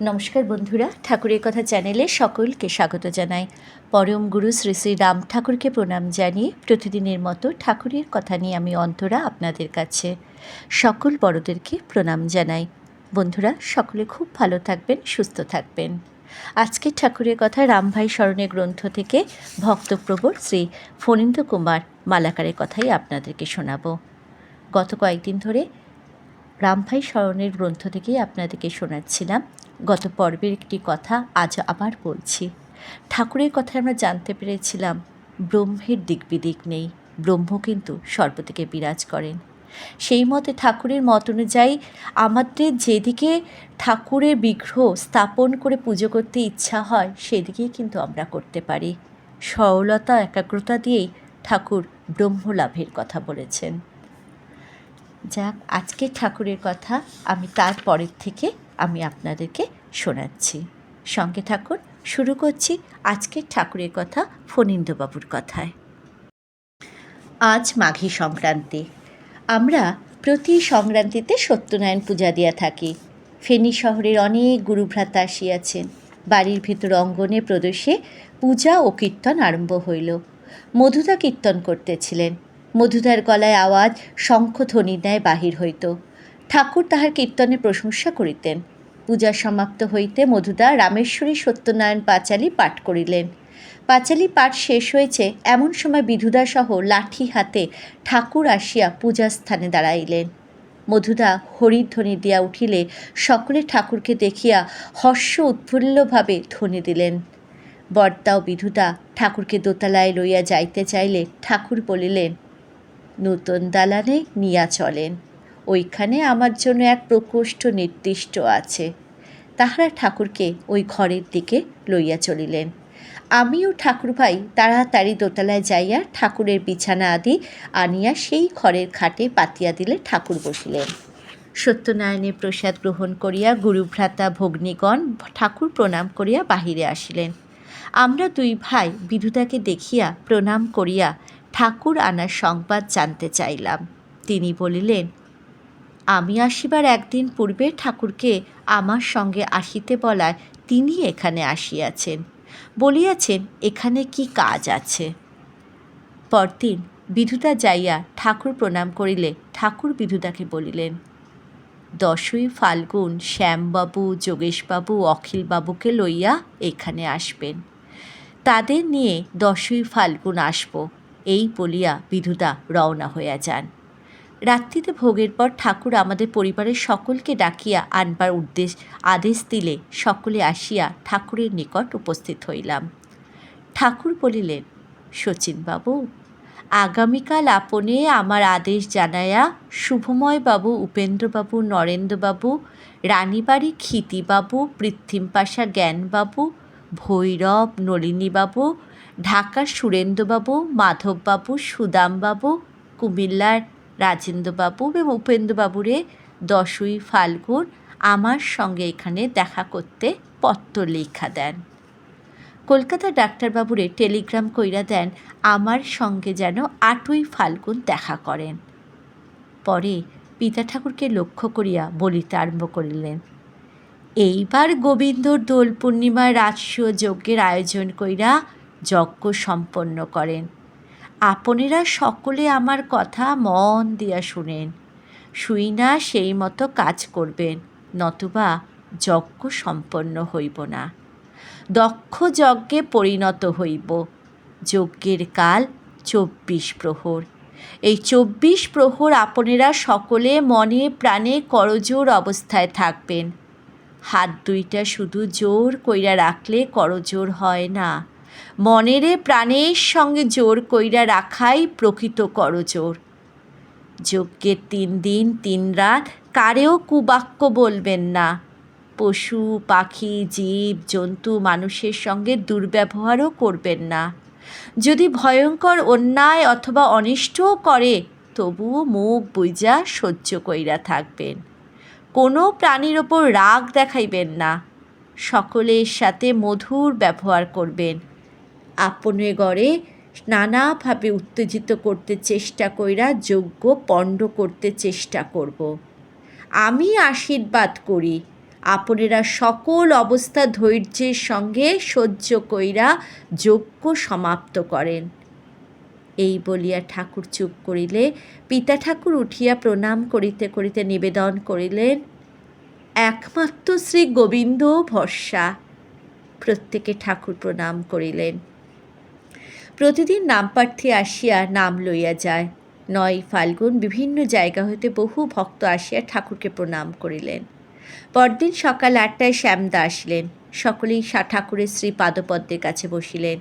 নমস্কার বন্ধুরা, ঠাকুরের কথা চ্যানেলে সকলকে স্বাগত জানাই। পরম গুরু শ্রী শ্রী রাম ঠাকুরকে প্রণাম জানিয়ে প্রতিদিনের মতো ঠাকুরের কথা নিয়ে আমি অন্তরা আপনাদের কাছে সকল বড়দেরকে প্রণাম জানাই। বন্ধুরা সকলে খুব ভালো থাকবেন, সুস্থ থাকবেন। আজকের ঠাকুরের কথা রামভাই স্মরণের গ্রন্থ থেকে ভক্তপ্রবর শ্রী ফণীন্দ্র কুমার মালাকারের কথাই আপনাদেরকে শোনাব। গত কয়েকদিন ধরে রামভাই স্মরণের গ্রন্থ থেকেই আপনাদেরকে শোনাচ্ছিলাম। গত পর্বের একটি কথা আজ আবার বলছি। ঠাকুরের কথায় আমরা জানতে পেরেছিলাম ব্রহ্মের দিক বিদিক নেই, ব্রহ্ম কিন্তু সর্বদিকে বিরাজ করেন। সেই মতে ঠাকুরের মত অনুযায়ী আমাদের যেদিকে ঠাকুরের বিগ্রহ স্থাপন করে পুজো করতে ইচ্ছা হয় সেদিকেই কিন্তু আমরা করতে পারি। সরলতা একাগ্রতা দিয়েই ঠাকুর ব্রহ্ম লাভের কথা বলেছেন। যাক, আজকের ঠাকুরের কথা আমি তার পরের থেকে আমি আপনাদেরকে শোনাচ্ছি। সঙ্গে থাকুন। শুরু করছি আজকের ঠাকুরের কথা ফণীন্দ্রবাবুর কথায়। আজ মাঘী সংক্রান্তি। আমরা প্রতি সংক্রান্তিতে সত্যনারায়ণ পূজা দিয়া থাকি। ফেনী শহরের অনেক গুরুভ্রাতা আসিয়াছেন। বাড়ির ভিতর অঙ্গনে প্রদেশে পূজা ও কীর্তন আরম্ভ হইল। মধুদা কীর্তন করতেছিলেন। মধুদার গলায় আওয়াজ শঙ্খধ্বনির ন্যায় বাহির হইত। ঠাকুর তাহার কীর্তনের প্রশংসা করিতেন। পূজা সমাপ্ত হইতে মধুদা রামেশ্বরী সত্যনারায়ণ পাঁচালী পাঠ করিলেন। পাঁচালী পাঠ শেষ হয়েছে এমন সময় বিধুদাসহ লাঠি হাতে ঠাকুর আসিয়া পূজাস্থানে দাঁড়াইলেন। মধুদা হরিধ্বনি দিয়া উঠিলে সকলে ঠাকুরকে দেখিয়া হর্ষ উৎফুল্লভাবে ধ্বনি দিলেন। বর্দা ও বিধুদা ঠাকুরকে দোতলায় লইয়া যাইতে চাইলে ঠাকুর বলিলেন, নূতন দালানে নিয়া চলেন, ওইখানে আমার জন্য এক প্রকোষ্ঠ নির্দিষ্ট আছে। তাহারা ঠাকুরকে ওই ঘরের দিকে লইয়া চলিলেন। আমিও ঠাকুরভাই তাড়াতাড়ি দোতলায় যাইয়া ঠাকুরের বিছানা আদি আনিয়া সেই ঘরের খাটে পাতিয়া দিলে ঠাকুর বসিলেন। সত্যনারায়ণের প্রসাদ গ্রহণ করিয়া গুরুভ্রাতা ভগ্নীগণ ঠাকুর প্রণাম করিয়া বাহিরে আসিলেন। আমরা দুই ভাই বিধুদাকে দেখিয়া প্রণাম করিয়া ঠাকুর আনার সংবাদ জানতে চাইলাম। তিনি বলিলেন, আমি আসিবার একদিন পূর্বে ঠাকুরকে আমার সঙ্গে আসিতে বলায় তিনি এখানে আসিয়াছেন, বলিয়াছেন এখানে কি কাজ আছে। পরদিন বিধুদা যাইয়া ঠাকুর প্রণাম করিলে ঠাকুর বিধুদাকে বলিলেন, 10ই ফাল্গুন শ্যামবাবু, যোগেশবাবু, অখিলবাবুকে লইয়া এখানে আসবেন। তাদের নিয়ে 10ই ফাল্গুন আসব, এই বলিয়া বিধুদা রওনা হইয়া যান। রাত্রিতে ভোগের পর ঠাকুর আমাদের পরিবারের সকলকে ডাকিয়া আনবার আদেশ দিলে সকলে আসিয়া ঠাকুরের নিকট উপস্থিত হইলাম। ঠাকুর বলিলেন, শচীনবাবু, আগামীকাল আপনি আমার আদেশ জানাইয়া শুভময়বাবু, উপেন্দ্রবাবু, নরেন্দ্রবাবু, রানীবাড়ি ক্ষিতিবাবু, পৃথ্বীমপাশা জ্ঞানবাবু, ভৈরব নলিনীবাবু, ঢাকার সুরেন্দ্রবাবু, মাধববাবু, সুদামবাবু, কুমিল্লার রাজেন্দ্রবাবু এবং উপেন্দ্রবাবুরে 10ই ফাল্গুন আমার সঙ্গে এখানে দেখা করতে পত্র লেখা দেন। কলকাতার ডাক্তারবাবুরে টেলিগ্রাম কইরা দেন আমার সঙ্গে যেন 8ই ফাল্গুন দেখা করেন। পরে পিতা ঠাকুরকে লক্ষ্য করিয়া বলিতে আরম্ভ করিলেন, এইবার গোবিন্দর দোল পূর্ণিমার রাজস্ব যজ্ঞের আয়োজন কইরা যজ্ঞ সম্পন্ন করেন। আপনেরা সকলে আমার কথা মন দিয়া শুনেন, শুই না সেই মতো কাজ করবেন, নতুবা যজ্ঞ সম্পন্ন হইব না। দক্ষ যজ্ঞে পরিণত হইব। যজ্ঞের কাল 24 প্রহর। এই 24 প্রহর আপনেরা সকলে মনে প্রাণে করজোড় অবস্থায় থাকবেন। হাত দুইটা শুধু জোর কইরা রাখলে করজোড় হয় না, মনেরে প্রাণের সঙ্গে জোর কইরা রাখাই প্রকৃত করজোড়। যজ্ঞের 3 দিন 3 রাত কারেও কুবাক্য বলবেন না। পশু পাখি জীব জন্তু মানুষের সঙ্গে দুর্ব্যবহারও করবেন না। যদি ভয়ঙ্কর অন্যায় অথবা অনিষ্টও করে তবুও মুখ বুইজা সহ্য কইরা থাকবেন। কোনো প্রাণীর ওপর রাগ দেখাইবেন না। সকলের সাথে মধুর ব্যবহার করবেন। আপনে গড়ে নানাভাবে উত্তেজিত করতে চেষ্টা কইরা যজ্ঞ পণ্ড করতে চেষ্টা করব। আমি আশীর্বাদ করি, আপনারা সকল অবস্থা ধৈর্যের সঙ্গে সহ্য কইরা যজ্ঞ সমাপ্ত করেন। এই বলিয়া ঠাকুর চুপ করিলে পিতা ঠাকুর উঠিয়া প্রণাম করিতে করিতে নিবেদন করিলেন, একমাত্র শ্রী গোবিন্দ ভরসা। প্রত্যেকে ঠাকুর প্রণাম করিলেন। প্রতিদিন নামপ্রার্থী আসিয়া নাম লইয়া যায়। 9 ফাল্গুন বিভিন্ন জায়গা হইতে বহু ভক্ত আসিয়া ঠাকুরকে প্রণাম করিলেন। পরদিন সকাল 8টায় শ্যামদা আসিলেন। সকলেই ঠাকুরের শ্রী পাদপদ্মের কাছে বসিলেন।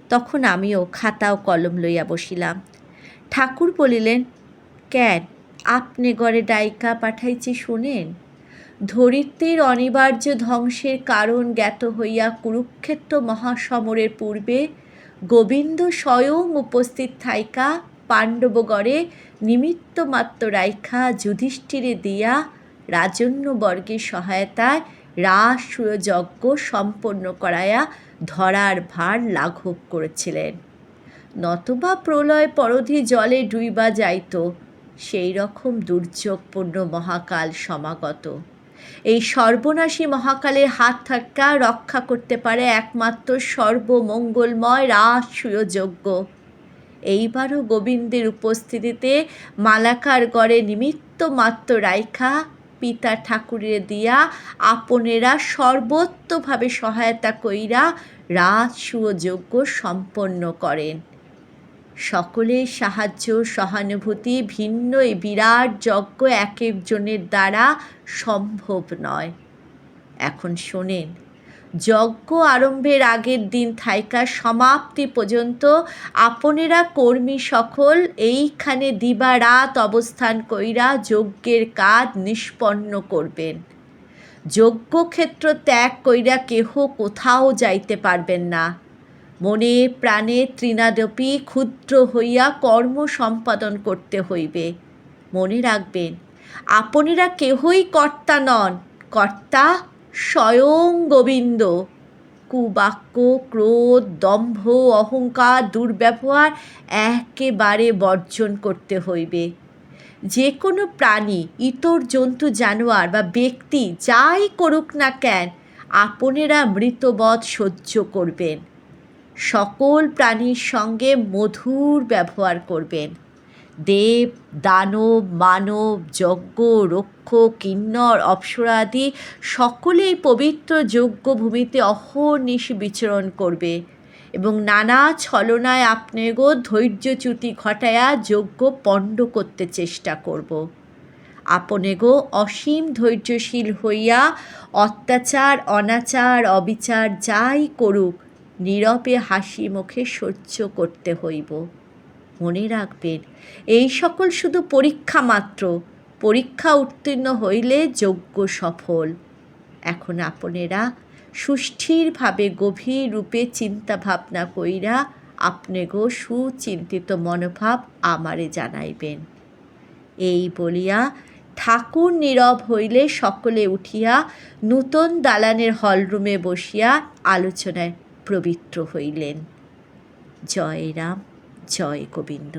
তখন আমিও খাতা ও কলম লইয়া বসিলাম। ঠাকুর বলিলেন, কেন আপনি গড়ে ডাইকা পাঠাইছে শুনেন? ধরিত্রীর অনিবার্য ধ্বংসের কারণ জ্ঞাত হইয়া কুরুক্ষেত্র মহাসমরের পূর্বে গোবিন্দ স্বয়ং উপস্থিত থাইকা পাণ্ডবগড়ে নিমিত্তমাত্র রাইখা যুধিষ্ঠিরে দিয়া রাজন্যবর্গের সহায়তায় রাসূয় যজ্ঞ সম্পন্ন করাইয়া ধরার ভার লাঘব করেছিলেন। নতবা প্রলয় পরধি জলে ডুইবা যাইত, সেই রকম দুর্যোগপূর্ণ মহাকাল সমাগত। এই সর্বনাশী মহাকালের হাত থেকে রক্ষা করতে পারে একমাত্র সর্বমঙ্গলময় রাসূয় যজ্ঞ। এইবারও গোবিন্দের উপস্থিতিতে মালাকার গড়ে নিমিত্ত মাত্র রাইখা পিতা ঠাকুরের দিয়া আপনেরা সর্বত্রভাবে সহায়তা কইরা রাসূয় যজ্ঞ সম্পন্ন করেন। সকলের সাহায্য সহানুভূতি ভিন্ন এই বিরাট যজ্ঞ এক একজনের দ্বারা সম্ভব নয়। এখন শোনেন, যজ্ঞ আরম্ভের আগের দিন থাইকা সমাপ্তি পর্যন্ত আপনেরা কর্মী সকল এইখানে দিবারাত অবস্থান কইরা যজ্ঞের কাজ নিষ্পন্ন করবেন। যজ্ঞক্ষেত্র ত্যাগ কইরা কেহ কোথাও যাইতে পারবেন না। মনে প্রাণে তৃণাদপি ক্ষুদ্র হইয়া কর্ম সম্পাদন করতে হইবে। মনে রাখবেন, আপনেরা কেহই কর্তা নন, কর্তা স্বয়ং গোবিন্দ। কুবাক্য, ক্রোধ, দম্ভ, অহংকার, দুর্ব্যবহার একেবারে বর্জন করতে হইবে। যে কোনো প্রাণী, ইতর জন্তু, জানোয়ার বা ব্যক্তি যাই করুক না কেন, আপনেরা মৃতবৎ সহ্য করবেন। সকল প্রাণীর সঙ্গে মধুর ব্যবহার করবেন। দেব, দানব, মানব, যজ্ঞ, রক্ষ, কিন্নর, অপ্সরা আদি সকলেই পবিত্র যজ্ঞভূমিতে অহর্নিশি বিচরণ করবে এবং নানা ছলনায় আপনাগো ধৈর্যচ্যুতি ঘটাইয়া যজ্ঞ পণ্ড করতে চেষ্টা করব। আপনেগো অসীম ধৈর্যশীল হইয়া অত্যাচার, অনাচার, অবিচার যাই করুক নীরবে হাসি মুখে সহ্য করতে হইব। মনে রাখবেন, এই সকল শুধু পরীক্ষা মাত্র। পরীক্ষা উত্তীর্ণ হইলে যজ্ঞ সফল। এখন আপনেরা সুস্থিরভাবে গভীর রূপে চিন্তা ভাবনা কইরা আপনেগো সুচিন্তিত মনোভাব আমারে জানাইবেন। এই বলিয়া ঠাকুর নীরব হইলে সকলে উঠিয়া নূতন দালানের হলরুমে বসিয়া আলোচনায় প্রবৃত্ত হইলেন। জয় রাম, জয় গোবিন্দ।